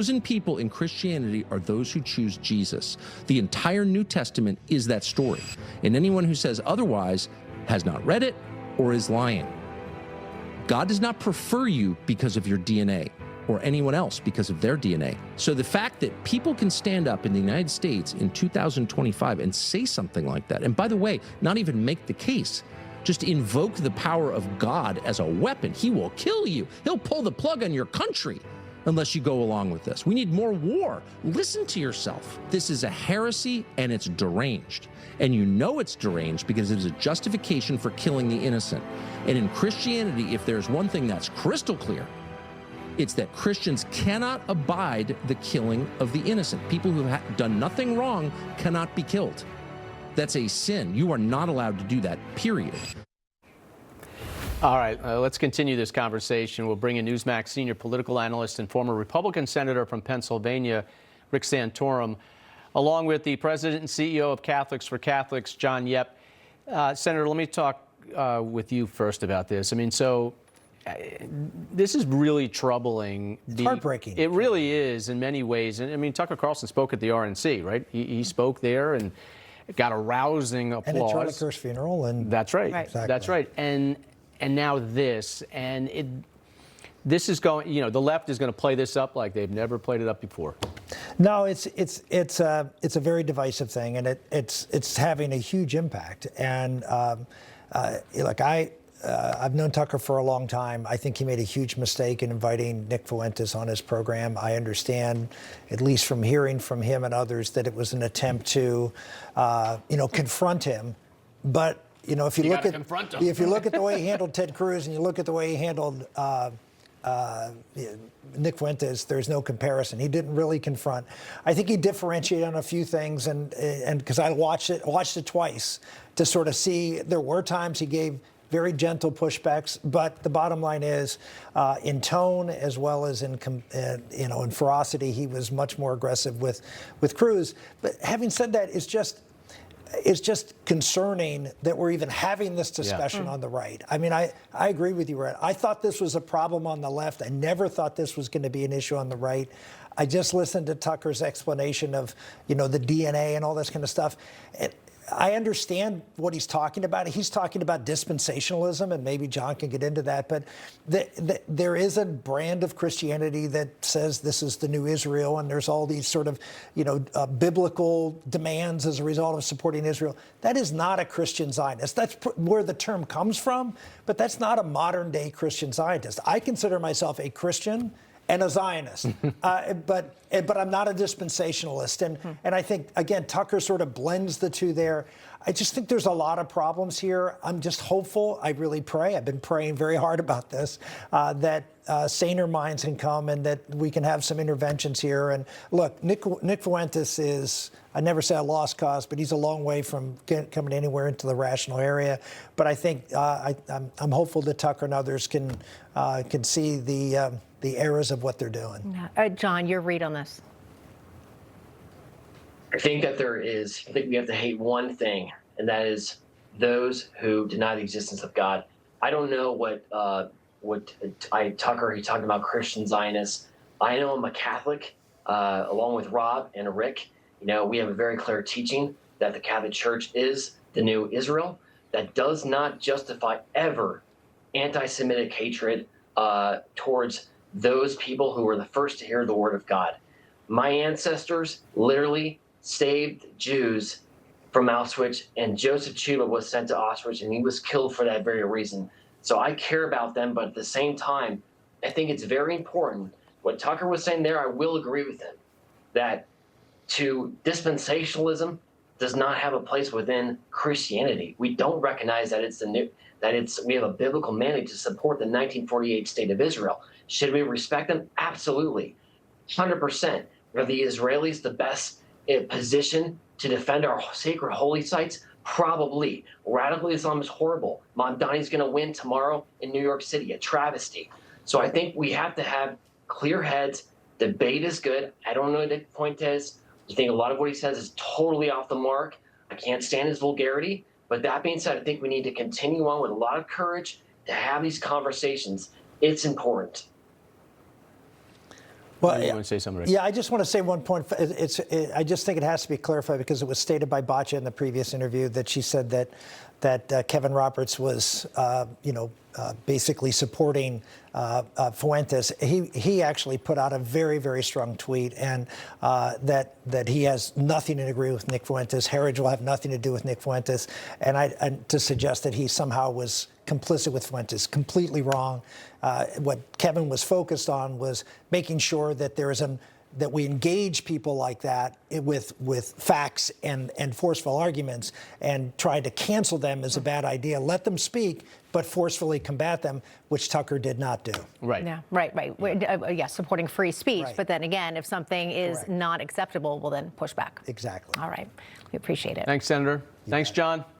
chosen people in Christianity are those who choose Jesus. The entire New Testament is that story. And anyone who says otherwise has not read it or is lying. God does not prefer you because of your DNA or anyone else because of their DNA. So the fact that people can stand up in the United States in 2025 and say something like that, and by the way, not even make the case, just invoke the power of God as a weapon. He will kill you. He'll pull the plug on your country unless you go along with this. We need more war. Listen to yourself. This is a heresy and it's deranged. And you know it's deranged because it is a justification for killing the innocent. And in Christianity, if there's one thing that's crystal clear, it's that Christians cannot abide the killing of the innocent. People who have done nothing wrong cannot be killed. That's a sin. You are not allowed to do that, period. All right, let's continue this conversation. We'll bring in Newsmax senior political analyst and former Republican senator from Pennsylvania, Rick Santorum, along with the president and CEO of Catholics for Catholics, John Yep. Senator, let me talk with you first about this. I mean, so this is really troubling. It's heartbreaking. It really is in many ways. And I mean, Tucker Carlson spoke at the RNC, right? He spoke there and got a rousing applause. And at Charlie Kirk's funeral. And that's right. Exactly. That's right. And now this, and this is going. You know, the left is going to play this up like they've never played it up before. No, it's a very divisive thing, and it's having a huge impact. And look, I've known Tucker for a long time. I think he made a huge mistake in inviting Nick Fuentes on his program. I understand, at least from hearing from him and others, that it was an attempt to, confront him. But if you look at the way he handled Ted Cruz and you look at the way he handled Nick Fuentes, there's no comparison. He didn't really confront. I think he differentiated on a few things, and because I watched it twice to sort of see. There were times he gave very gentle pushbacks, but the bottom line is, in tone as well as in ferocity, he was much more aggressive with Cruz. But having said that, it's just concerning that we're even having this discussion on the right. I mean, I agree with you, Rhett. I thought this was a problem on the left. I never thought this was going to be an issue on the right. I just listened to Tucker's explanation of, the DNA and all this kind of stuff. And I understand what he's talking about. He's talking about dispensationalism, and maybe John can get into that. But there is a brand of Christianity that says this is the new Israel, and there's all these sort of, biblical demands as a result of supporting Israel. That is not a Christian Zionist. That's where the term comes from, but that's not a modern-day Christian Zionist. I consider myself a Christian and a Zionist, but I'm not a dispensationalist. And I think, again, Tucker sort of blends the two there. I just think there's a lot of problems here. I'm just hopeful. I really pray. I've been praying very hard about this, that saner minds can come and that we can have some interventions here. And look, Nick Fuentes is, I never say a lost cause, but he's a long way from coming anywhere into the rational area. But I think I'm hopeful that Tucker and others can see the errors of what they're doing. John, your read on this. I think that we have to hate one thing, and that is those who deny the existence of God. I don't know what Tucker, he talked about Christian Zionists. I know I'm a Catholic, along with Rob and Rick. We have a very clear teaching that the Catholic Church is the new Israel. That does not justify ever anti-Semitic hatred towards those people who were the first to hear the word of God. My ancestors literally saved Jews from Auschwitz, and Joseph Chuba was sent to Auschwitz, and he was killed for that very reason. So I care about them, but at the same time, I think it's very important. What Tucker was saying there, I will agree with him, that dispensationalism does not have a place within Christianity. We don't recognize that we have a biblical mandate to support the 1948 state of Israel. Should we respect them? Absolutely, 100%. Are the Israelis the best position to defend our sacred holy sites? Probably. Radical Islam is horrible. Mamdani's going to win tomorrow in New York City, a travesty. So I think we have to have clear heads. Debate is good. I don't know what the point is. I think a lot of what he says is totally off the mark. I can't stand his vulgarity. But that being said, I think we need to continue on with a lot of courage to have these conversations. It's important. Well, you want to say something, Rick? Yeah, I just want to say one point. I just think it has to be clarified because it was stated by Bacha in the previous interview that she said that Kevin Roberts was, basically supporting Fuentes. He actually put out a very, very strong tweet, and that he has nothing to agree with Nick Fuentes. Heritage will have nothing to do with Nick Fuentes, and to suggest that he somehow was complicit with Fuentes, completely wrong. What Kevin was focused on was making sure that that we engage people like that with facts and forceful arguments, and try to cancel them is a bad idea. Let them speak, but forcefully combat them, which Tucker did not do. Right. Yeah, right. Yes, supporting free speech. Right. But then again, if something is Correct. not acceptable, we'll then push back. Exactly. All right. We appreciate it. Thanks, Senator. Thanks, John.